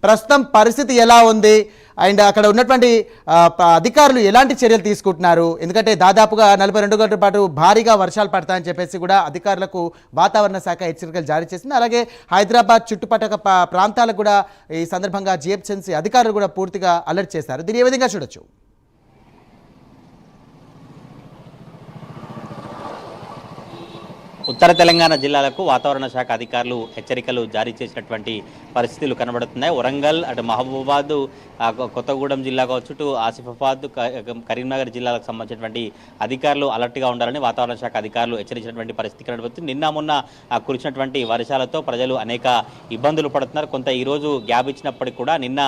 ప్రస్తుతం పరిస్థితి ఎలా ఉంది అండ్ అక్కడ ఉన్నటువంటి అధికారులు ఎలాంటి చర్యలు తీసుకుంటున్నారు? ఎందుకంటే దాదాపుగా 42 గంటల పాటు భారీగా వర్షాలు పడతాయని చెప్పేసి కూడా అధికారులకు వాతావరణ శాఖ హెచ్చరికలు జారీ చేసింది. అలాగే హైదరాబాద్ చుట్టుపక్కల ప్రాంతాలకు కూడా ఈ సందర్భంగా జిహెచ్ఎంసీ అధికారులు కూడా పూర్తిగా అలర్ట్ చేశారు. దీన్ని ఏ విధంగా చూడొచ్చు? ఉత్తర తెలంగాణ జిల్లాలకు వాతావరణ శాఖ అధికారులు హెచ్చరికలు జారీ చేసినటువంటి పరిస్థితులు కనబడుతున్నాయి. వరంగల్, అటు మహబూబాబాద్, కొత్తగూడెం జిల్లా కావచ్చు, ఇటు ఆసిఫాబాద్, కరీంనగర్ జిల్లాలకు సంబంధించినటువంటి అధికారులు అలర్ట్గా ఉండాలని వాతావరణ శాఖ అధికారులు హెచ్చరించినటువంటి పరిస్థితి కనబడుతుంది. నిన్న మొన్న కురిసినటువంటి వర్షాలతో ప్రజలు అనేక ఇబ్బందులు పడుతున్నారు. కొంత ఈరోజు గ్యాప్ ఇచ్చినప్పటికీ కూడా నిన్న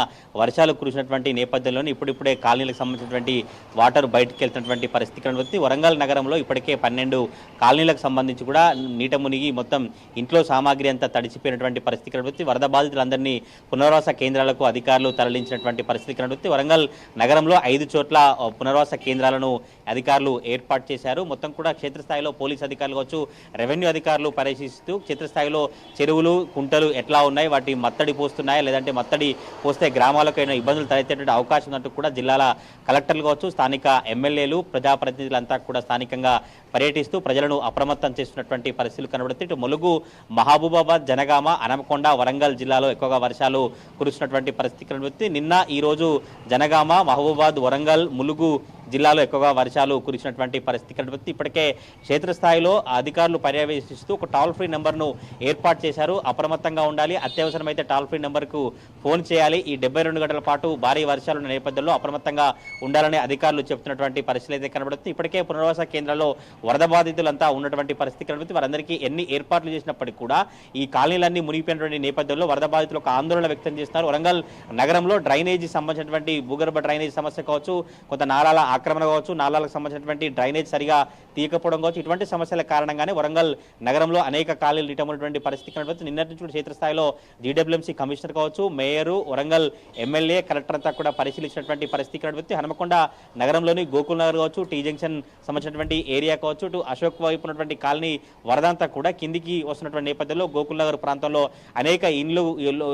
వర్షాలు కురిసినటువంటి నేపథ్యంలోనే ఇప్పుడిప్పుడే కాలనీలకు సంబంధించినటువంటి వాటర్ బయటకు వెళ్తున్నటువంటి పరిస్థితి కనబడుతుంది. వరంగల్ నగరంలో ఇప్పటికే 12 కాలనీలకు సంబంధించి కూడా నీట మునిగి మొత్తం ఇంట్లో సామాగ్రి అంతా తడిచిపోయినటువంటి పరిస్థితి కనబడుతుంది. వరద బాధితులందరినీ పునరావాస కేంద్రాలకు అధికారులు తరలించినటువంటి పరిస్థితి కనబడుతుంది. వరంగల్ నగరంలో 5 చోట్ల పునరావాస కేంద్రాలను అధికారులు ఏర్పాటు చేశారు. మొత్తం కూడా క్షేత్రస్థాయిలో పోలీసు అధికారులు కావచ్చు, రెవెన్యూ అధికారులు పర్యవేక్షిస్తూ క్షేత్రస్థాయిలో చెరువులు, కుంటలు ఎట్లా ఉన్నాయి, వాటి మత్తడి పోస్తున్నాయా, లేదంటే మత్తడి పోస్తే గ్రామాలకు అయినా ఇబ్బందులు తలెత్తేటువంటి అవకాశం ఉన్నట్టు కూడా జిల్లాల కలెక్టర్లు కావచ్చు, స్థానిక ఎమ్మెల్యేలు, ప్రజాప్రతినిధులంతా కూడా స్థానికంగా పర్యటిస్తూ ప్రజలను అప్రమత్తం చేస్తున్నటువంటి పరిస్థితులు కనబడుతాయి. ఇటు ములుగు, మహబూబాబాద్, జనగామ, హన్మకొండ, వరంగల్ జిల్లాలో ఎక్కువగా వర్షాలు కురుస్తున్నటువంటి పరిస్థితి కనబడుతుంది. నిన్న ఈరోజు జనగామ, మహబూబాబాద్, వరంగల్, ములుగు జిల్లాలో ఎక్కువగా వర్షాలు కురిసినటువంటి పరిస్థితి కనబడుతుంది. ఇప్పటికే క్షేత్రస్థాయిలో అధికారులు పర్యవేక్షిస్తూ ఒక టోల్ ఫ్రీ నెంబర్ను ఏర్పాటు చేశారు. అప్రమత్తంగా ఉండాలి, అత్యవసరమైతే టోల్ ఫ్రీ నెంబర్కు ఫోన్ చేయాలి. ఈ 72 గంటల పాటు భారీ వర్షాలు ఉన్న నేపథ్యంలో అప్రమత్తంగా ఉండాలని అధికారులు చెబుతున్నటువంటి పరిస్థితి అయితే కనబడుతుంది. ఇప్పటికే పునరావాస కేంద్రాల్లో వరద బాధితులంతా ఉన్నటువంటి పరిస్థితి కనబడుతుంది. వారందరికీ ఎన్ని ఏర్పాట్లు చేసినప్పటికీ కూడా ఈ కాలనీలన్నీ మునిగిపోయినటువంటి నేపథ్యంలో వరద బాధితులు ఒక ఆందోళన వ్యక్తం చేస్తున్నారు. వరంగల్ నగరంలో డ్రైనేజీ సంబంధించినటువంటి భూగర్భ డ్రైనేజీ సమస్య కావచ్చు, కొంత నాలాల ఆక్రమణ కావచ్చు, నాలాలకు సంబంధించినటువంటి డ్రైనేజ్ సరిగా తీయకపోవడం కావచ్చు, ఇటువంటి సమస్యల కారణంగానే వరంగల్ నగరంలో అనేక కాలనీలు నీటమున్నటువంటి పరిస్థితి కనబడుతుంది. నిన్నటి నుంచి క్షేత్రస్థాయిలో జీడబ్ల్యూఎంసీ కమిషనర్ కావచ్చు, మేయరు, వరంగల్ ఎమ్మెల్యే, కలెక్టర్ అంతా కూడా పరిశీలించినటువంటి పరిస్థితి కనబడుతుంది. హనుమకొండ నగరంలోని గోకుల్ నగర్ కావచ్చు, టీ జంక్షన్ సంబంధించినటువంటి ఏరియా కావచ్చు, ఇటు అశోక్ వైపు ఉన్నటువంటి కాలనీ వరదంతా కూడా కిందికి వస్తున్నటువంటి నేపథ్యంలో గోకుల్ నగర్ ప్రాంతంలో అనేక ఇండ్లు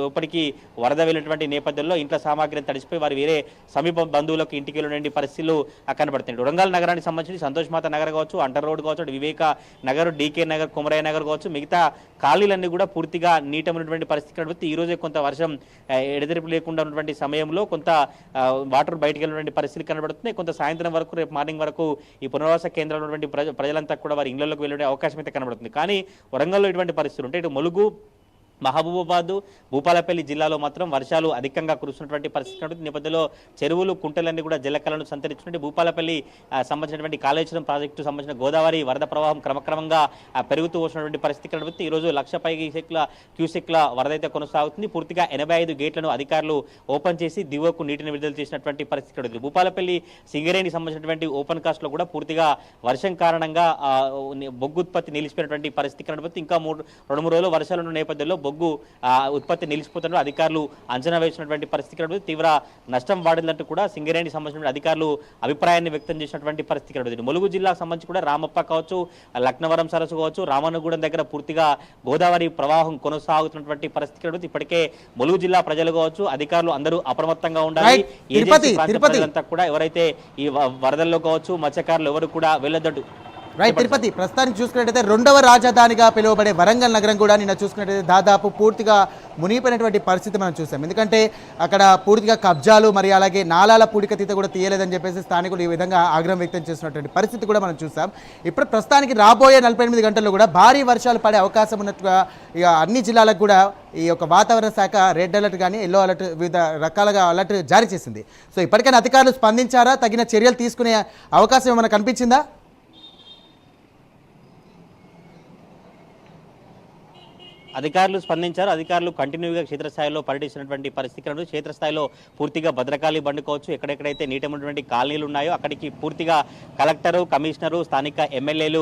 ఇప్పటికీ వరద వెళ్ళినటువంటి నేపథ్యంలో ఇంట్లో సామాగ్రిని తడిసిపోయి వారు వేరే సమీప బంధువులకు ఇంటికి వెళ్ళినటువంటి పరిస్థితులు కనబడుతుంది. వరంగల్ నగరానికి సంబంధించి సంతోష్ మాత నగర్ కావచ్చు, అంటర్ రోడ్ కావచ్చు, వివేక నగర్, డీకే నగర్, కుమరయ్య నగర్ కావచ్చు, మిగతా కాలనీలన్నీ కూడా పూర్తిగా నీటమైనటువంటి పరిస్థితి కనబడుతుంది. ఈ రోజే కొంత వర్షం ఎడతెరిపి లేకుండా ఉన్నటువంటి సమయంలో కొంత వాటర్ బయటకు వెళ్ళినటువంటి పరిస్థితి కనబడుతుంది. కొంత సాయంత్రం వరకు, రేపు మార్నింగ్ వరకు ఈ పునరావాస కేంద్రంలో ఉన్నటువంటి ప్రజలంతా కూడా వారి ఇళ్లలోకి వెళ్ళే అవకాశం అయితే కనబడుతుంది. కానీ వరంగల్లో ఇటువంటి పరిస్థితులు ఉంటాయి. ఇటు ములుగు, మహబూబాబాద్, భూపాలపల్లి జిల్లాలో మాత్రం వర్షాలు అధికంగా కురుస్తున్నటువంటి పరిస్థితి నేపథ్యంలో చెరువులు, కుంటలన్నీ కూడా జలకలను సంతరించుకుంటే భూపాలపల్లి సంబంధించినటువంటి కాళేశ్వరం ప్రాజెక్టు సంబంధించిన గోదావరి వరద ప్రవాహం క్రమక్రమంగా పెరుగుతూ వస్తున్నటువంటి పరిస్థితి కనబడుతుంది. ఈరోజు 1,00,000 క్యూసెక్ల వరద అయితే కొనసాగుతుంది. పూర్తిగా 85 గేట్లను అధికారులు ఓపెన్ చేసి దిగువకు నీటిని విడుదల చేసినటువంటి పరిస్థితి కనబడుతుంది. భూపాలపల్లి, సింగరేణి సంబంధించినటువంటి ఓపెన్ కాస్ట్ లో కూడా పూర్తిగా వర్షం కారణంగా బొగ్గు ఉత్పత్తి నిలిచిపోయినటువంటి పరిస్థితి కనబడుతుంది. ఇంకా 2-3 రోజులు వర్షాలు ఉన్న నేపథ్యంలో బొగ్గు ఉత్పత్తి నిలిచిపోతున్నారు. అధికారులు అంచనా వేసినటువంటి పరిస్థితి తీవ్ర నష్టం వాడిందంటూ కూడా సింగరేణి సంబంధించిన అధికారులు అభిప్రాయాన్ని వ్యక్తం చేసినటువంటి పరిస్థితి కనబడుతుంది. ములుగు జిల్లాకు సంబంధించి కూడా రామప్ప కావచ్చు, లక్నవరం సరస్సు కావచ్చు, రామన్నగూడెం దగ్గర పూర్తిగా గోదావరి ప్రవాహం కొనసాగుతున్నటువంటి పరిస్థితి కనబడుతుంది. ఇప్పటికే ములుగు జిల్లా ప్రజలు కావచ్చు, అధికారులు అందరూ అప్రమత్తంగా ఉండాలి. ప్రజలంతా కూడా ఎవరైతే ఈ వరదల్లో కావచ్చు, మత్స్యకారులు ఎవరు కూడా వెళ్ళొద్దు. రైట్ తిరుపతి, ప్రస్తుతానికి చూసుకున్నట్టయితే 2వ రాజధానిగా పిలువబడే వరంగల్ నగరం కూడా నిన్న చూసుకున్నట్టయితే దాదాపు పూర్తిగా మునిగిపోయినటువంటి పరిస్థితి మనం చూసాం. ఎందుకంటే అక్కడ పూర్తిగా కబ్జాలు, మరి అలాగే నాలాల పూడికతీత కూడా తీయలేదని చెప్పేసి స్థానికులు ఈ విధంగా ఆగ్రహం వ్యక్తం చేసినటువంటి పరిస్థితి కూడా మనం చూసాం. ఇప్పుడు ప్రస్తుతానికి రాబోయే 48 గంటల్లో కూడా భారీ వర్షాలు పడే అవకాశం ఉన్నట్టుగా ఇక అన్ని జిల్లాలకు కూడా ఈ యొక్క వాతావరణ శాఖ రెడ్ అలర్ట్ కానీ ఎల్లో అలర్ట్ వివిధ రకాలుగా అలర్ట్ జారీ చేసింది. సో ఇప్పటికైనా అధికారులు స్పందించారా? తగిన చర్యలు తీసుకునే అవకాశం ఏమైనా కనిపించిందా? అధికారులు స్పందించారు. అధికారులు కంటిన్యూగా క్షేత్రస్థాయిలో పర్యటిస్తున్నటువంటి పరిస్థితులను క్షేత్రస్థాయిలో పూర్తిగా భద్రకాళి బండుకోవచ్చు, ఎక్కడెక్కడైతే నీటమైనటువంటి కాలనీలు ఉన్నాయో అక్కడికి పూర్తిగా కలెక్టరు, కమిషనరు, స్థానిక ఎమ్మెల్యేలు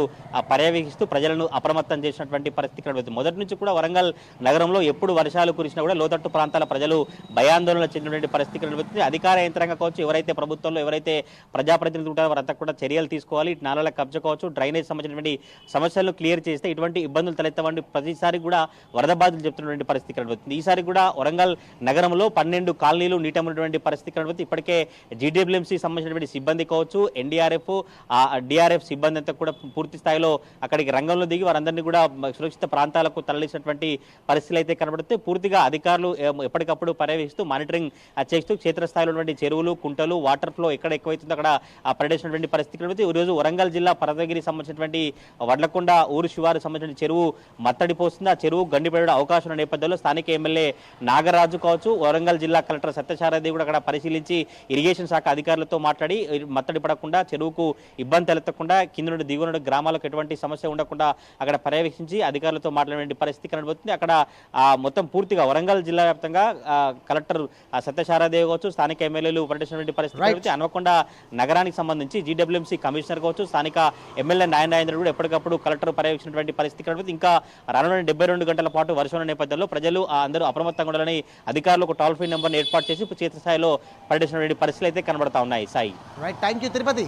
పర్యవేక్షిస్తూ ప్రజలను అప్రమత్తం చేసినటువంటి పరిస్థితి కనబడుతుంది. మొదటి నుంచి కూడా వరంగల్ నగరంలో ఎప్పుడు వర్షాలు కురిసినా కూడా లోతట్టు ప్రాంతాల ప్రజలు భయాందోళన చెందినటువంటి పరిస్థితి కనబడుతుంది. అధికార యంత్రాంగం కావచ్చు, ఎవరైతే ప్రభుత్వంలో ఎవరైతే ప్రజాప్రతినిధులు ఉంటారో వారంతా కూడా చర్యలు తీసుకోవాలి. నాలాల కబ్జా కావచ్చు, డ్రైనేజ్ సంబంధించినటువంటి సమస్యలను క్లియర్ చేస్తే ఇటువంటి ఇబ్బందులు తలెత్తవండి. ప్రతిసారి కూడా వరద బాధితులు చెప్తున్నటువంటి పరిస్థితి కనబడుతుంది. ఈసారి కూడా వరంగల్ నగరంలో 12 కాలనీలు నీటమున్నటువంటి పరిస్థితి కనబడుతుంది. ఇప్పటికే జీడబ్ల్యూఎంసీ సంబంధించినటువంటి సిబ్బంది కావచ్చు, ఎన్డీఆర్ఎఫ్, డిఆర్ఎఫ్ సిబ్బంది అంతా కూడా పూర్తి స్థాయిలో అక్కడికి రంగంలో దిగి వారందరినీ కూడా సురక్షిత ప్రాంతాలకు తరలించినటువంటి పరిస్థితులు అయితే కనబడితే పూర్తిగా అధికారులు ఎప్పటికప్పుడు పర్యవేక్షిస్తూ మానిటరింగ్ చేస్తూ క్షేత్రస్థాయిలో ఉన్నటువంటి చెరువులు, కుంటలు, వాటర్ ఫ్లో ఎక్కడ ఎక్కువైతుందో అక్కడ పర్యవేక్షించినటువంటి పరిస్థితి కనబడుతుంది. ఈరోజు వరంగల్ జిల్లా పర్వతగిరి సంబంధించినటువంటి వడ్లకొండ ఊరు శివారు సంబంధించిన చెరువు మత్తడి పోస్తుంది. ఆ చెరువు గండిపడే అవకాశం ఉన్న నేపథ్యంలో స్థానిక ఎమ్మెల్యే నాగరాజు కావచ్చు, వరంగల్ జిల్లా కలెక్టర్ సత్యశారది కూడా అక్కడ పరిశీలించి ఇరిగేషన్ శాఖ అధికారులతో మాట్లాడి మత్తడి పడకుండా, చెరువుకు ఇబ్బంది తలెత్తకుండా, కింద నుండి దిగువ గ్రామాలకు ఎటువంటి సమస్య ఉండకుండా అక్కడ పర్యవేక్షించి అధికారులతో మాట్లాడే పరిస్థితి కనబడుతుంది. అక్కడ మొత్తం పూర్తిగా వరంగల్ జిల్లా వ్యాప్తంగా కలెక్టర్ సత్యశారదేవి కావచ్చు, స్థానిక ఎమ్మెల్యేలు పర్యటించినటువంటి పరిస్థితి. హన్మకొండ నగరానికి సంబంధించి జీడబ్ల్యూఎంసీ కమిషనర్ కావచ్చు, స్థానిక ఎమ్మెల్యే నారాయణ కూడా ఎప్పటికప్పుడు కలెక్టర్ పర్యవేక్షించినటువంటి పరిస్థితి కనబడుతుంది. ఇంకా రానున్న 72 గంటల పాటు వర్షం ఉన్న నేపథ్యంలో ప్రజలు అందరూ అప్రమత్తంగా ఉండాలని అధికారులు ఒక టోల్ ఫ్రీ నెంబర్ని ఏర్పాటు చేసి క్షేత్రస్థాయిలో పర్యటించినటువంటి పరిస్థితులు అయితే కనబడతా ఉన్నాయి. Sai, right, thank you Tirupati.